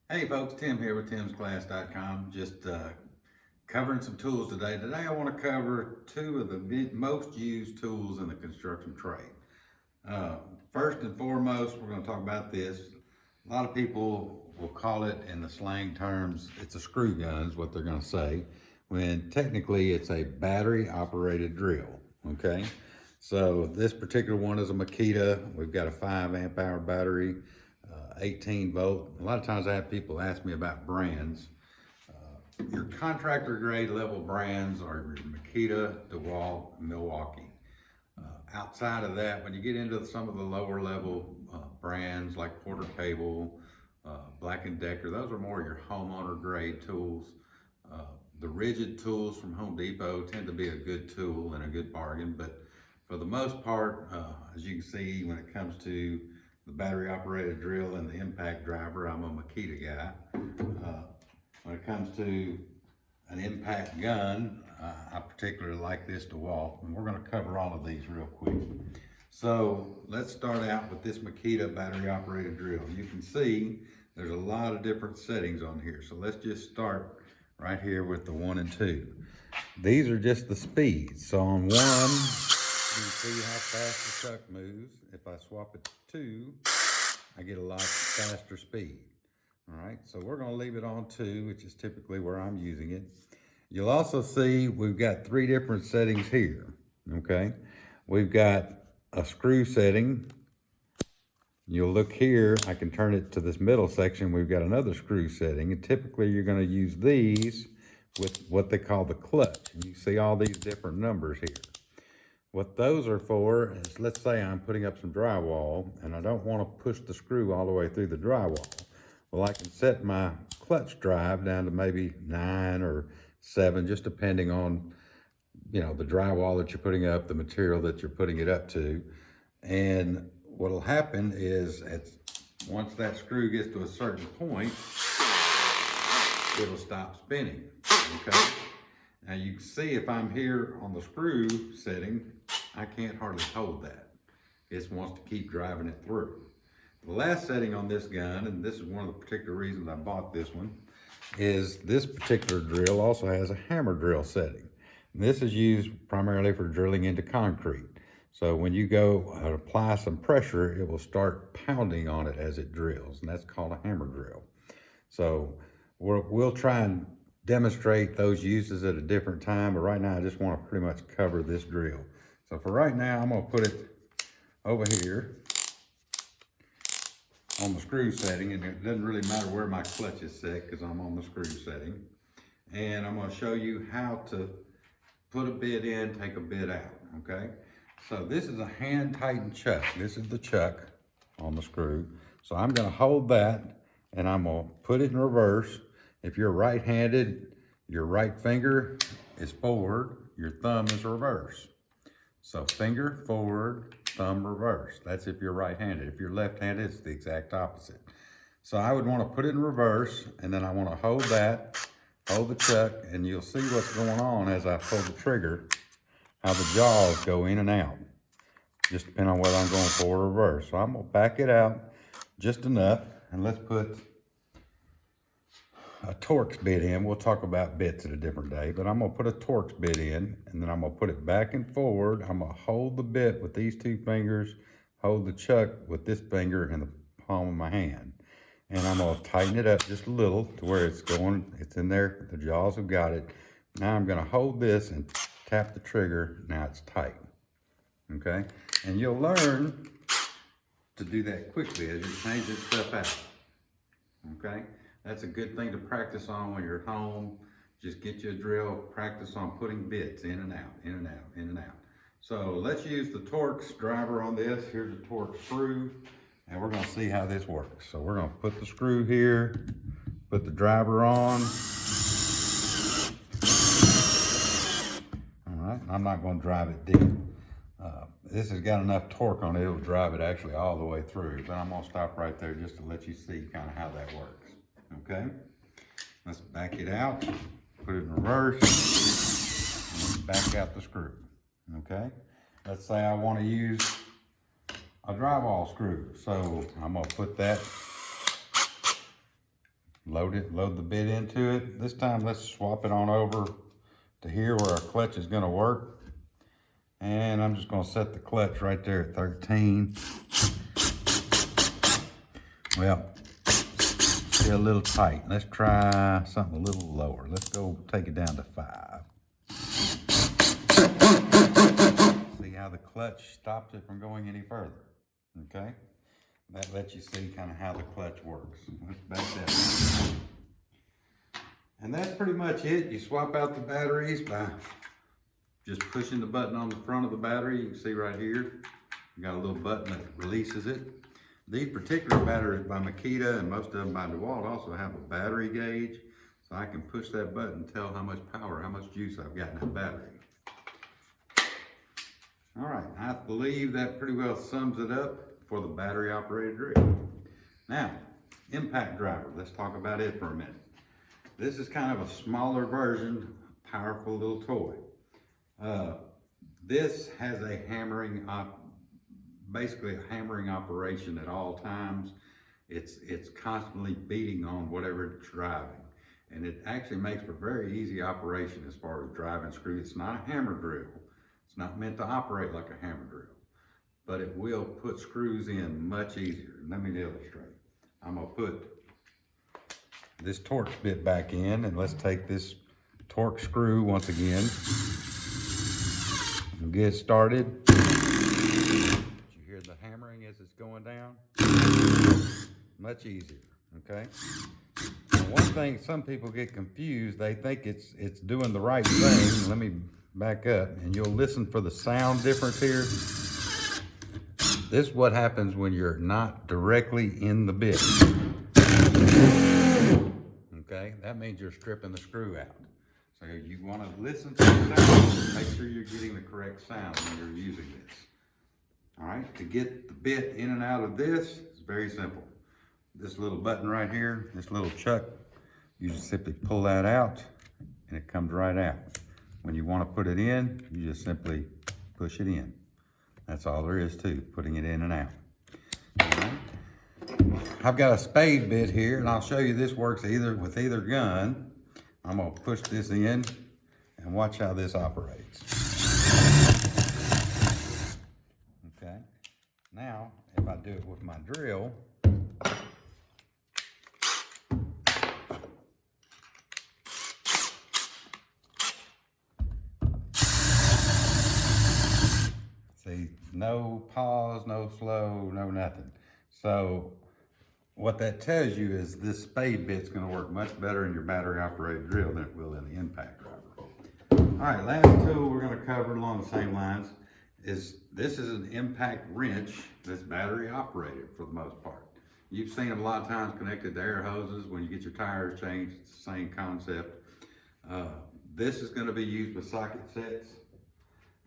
Hey folks, Tim here with timsclass.com. Just covering some tools today. Today I want to cover two of the most used tools in the construction trade. Uh, First and foremost, we're going to talk about this. A lot of people will call it in the slang terms, it's a screw gun is what they're going to say, when technically it's a battery operated drill, okay? So this particular one is a Makita. We've got a 5 amp hour battery. 18 volt. A lot of times I have people ask me about brands. Your contractor grade level brands are your Makita, DeWalt, Milwaukee. Outside of that, when you get into some of the lower level brands like Porter Cable, Black & Decker, those are more your homeowner grade tools. The rigid tools from Home Depot tend to be a good tool and a good bargain, but for the most part, as you can see, when it comes to the battery operated drill and the impact driver, I'm a Makita guy. When it comes to an impact gun, I particularly like this DeWalt, and we're going to cover all of these real quick. So let's start out with this Makita battery operated drill. You can see there's a lot of different settings on here. So let's just start right here with the 1 and 2. These are just the speeds. So on 1, you can see how fast the chuck moves. If I swap it to 2, I get a lot faster speed. All right, so we're gonna leave it on 2, which is typically where I'm using it. You'll also see we've got 3 different settings here, okay? We've got a screw setting. You'll look here, I can turn it to this middle section. We've got another screw setting, and typically you're gonna use these with what they call the clutch. And you see all these different numbers here. What those are for is, let's say I'm putting up some drywall and I don't want to push the screw all the way through the drywall. Well, I can set my clutch drive down to maybe 9 or 7, just depending on, the drywall that you're putting up, the material that you're putting it up to. And what'll happen is once that screw gets to a certain point, it'll stop spinning, okay? Now you can see if I'm here on the screw setting, I can't hardly hold that. It wants to keep driving it through. The last setting on this gun, and this is one of the particular reasons I bought this one, is this particular drill also has a hammer drill setting. And this is used primarily for drilling into concrete. So when you go apply some pressure, it will start pounding on it as it drills, and that's called a hammer drill. So we'll try and demonstrate those uses at a different time, but right now I just want to pretty much cover this drill. So for right now, I'm going to put it over here on the screw setting, and it doesn't really matter where my clutch is set because I'm on the screw setting. And I'm going to show you how to put a bit in, take a bit out, okay? So this is a hand tightened chuck. This is the chuck on the screw. So I'm going to hold that and I'm going to put it in reverse. If you're right-handed, your right finger is forward, your thumb is reverse. So finger forward, thumb reverse. That's if you're right-handed. If you're left-handed, it's the exact opposite. So I would want to put it in reverse, and then I want to hold that, hold the chuck, and you'll see what's going on as I pull the trigger, how the jaws go in and out, just depending on whether I'm going forward or reverse. So I'm going to back it out just enough, and let's put a Torx bit in. We'll talk about bits at a different day, but I'm going to put a Torx bit in, and then I'm going to put it back and forward. I'm going to hold the bit with these 2 fingers, hold the chuck with this finger in the palm of my hand. And I'm going to tighten it up just a little to where it's in there. The jaws have got it. Now I'm going to hold this and tap the trigger. Now it's tight. Okay? And you'll learn to do that quickly as you're changing stuff out. Okay? That's a good thing to practice on when you're at home. Just get you a drill, practice on putting bits in and out, in and out, in and out. So let's use the Torx driver on this. Here's a Torx screw, and we're gonna see how this works. So we're gonna put the screw here, put the driver on. All right, I'm not gonna drive it deep. This has got enough torque on it, it'll drive it actually all the way through, but I'm gonna stop right there just to let you see kind of how that works. Okay, let's back it out, put it in reverse, and back out the screw. Okay, let's say I want to use a drywall screw. So I'm gonna put that load the bit into it. This time let's swap it on over to here where our clutch is gonna work. And I'm just gonna set the clutch right there at 13. Well, still a little tight. Let's try something a little lower. Let's go take it down to 5. See how the clutch stops it from going any further, okay? That lets you see kind of how the clutch works. Let's back that up. And that's pretty much it. You swap out the batteries by just pushing the button on the front of the battery. You can see right here, you got a little button that releases it. These particular batteries by Makita and most of them by DeWalt also have a battery gauge. So I can push that button and tell how much power, how much juice I've got in that battery. All right, I believe that pretty well sums it up for the battery operated drill. Now, impact driver, let's talk about it for a minute. This is kind of a smaller version, powerful little toy. This has a basically a hammering operation at all times. It's constantly beating on whatever it's driving. And it actually makes for very easy operation as far as driving screws. It's not a hammer drill. It's not meant to operate like a hammer drill, but it will put screws in much easier. Let me illustrate. I'm gonna put this Torx bit back in, and let's take this Torx screw once again. We'll get it started. You hear the hammering as it's going down? Much easier, okay? And one thing, some people get confused. They think it's doing the right thing. Let me back up, and you'll listen for the sound difference here. This is what happens when you're not directly in the bit. Okay, that means you're stripping the screw out. So you want to listen to the sound, make sure you're getting the correct sound when you're using this. All right, to get the bit in and out of this, it's very simple. This little button right here, this little chuck, you just simply pull that out and it comes right out. When you want to put it in, you just simply push it in. That's all there is to putting it in and out. All right. I've got a spade bit here, and I'll show you this works with either gun. I'm gonna push this in and watch how this operates. Okay. Now, if I do it with my drill, see, no pause, no slow, no nothing. So what that tells you is this spade bit's gonna work much better in your battery operated drill than it will in the impact driver. All right, last tool we're gonna cover along the same lines is this is an impact wrench that's battery operated for the most part. You've seen them a lot of times connected to air hoses when you get your tires changed. It's the same concept. This is gonna be used with socket sets.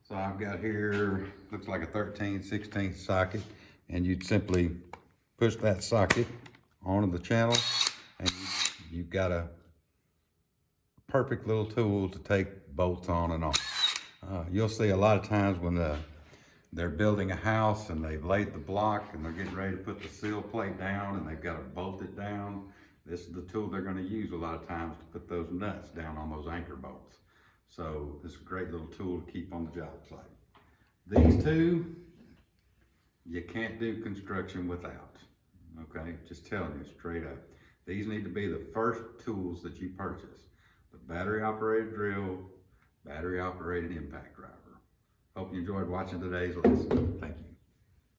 So I've got here, looks like a 13/16 socket, and you'd simply push that socket onto the channel, and you've got a perfect little tool to take bolts on and off. You'll see a lot of times when they're building a house and they've laid the block and they're getting ready to put the seal plate down and they've got to bolt it down. This is the tool they're going to use a lot of times to put those nuts down on those anchor bolts. So this is a great little tool to keep on the job site. These two, you can't do construction without, okay? Just telling you straight up. These need to be the first tools that you purchase. The battery operated drill, battery operated impact driver. Hope you enjoyed watching today's lesson. Thank you.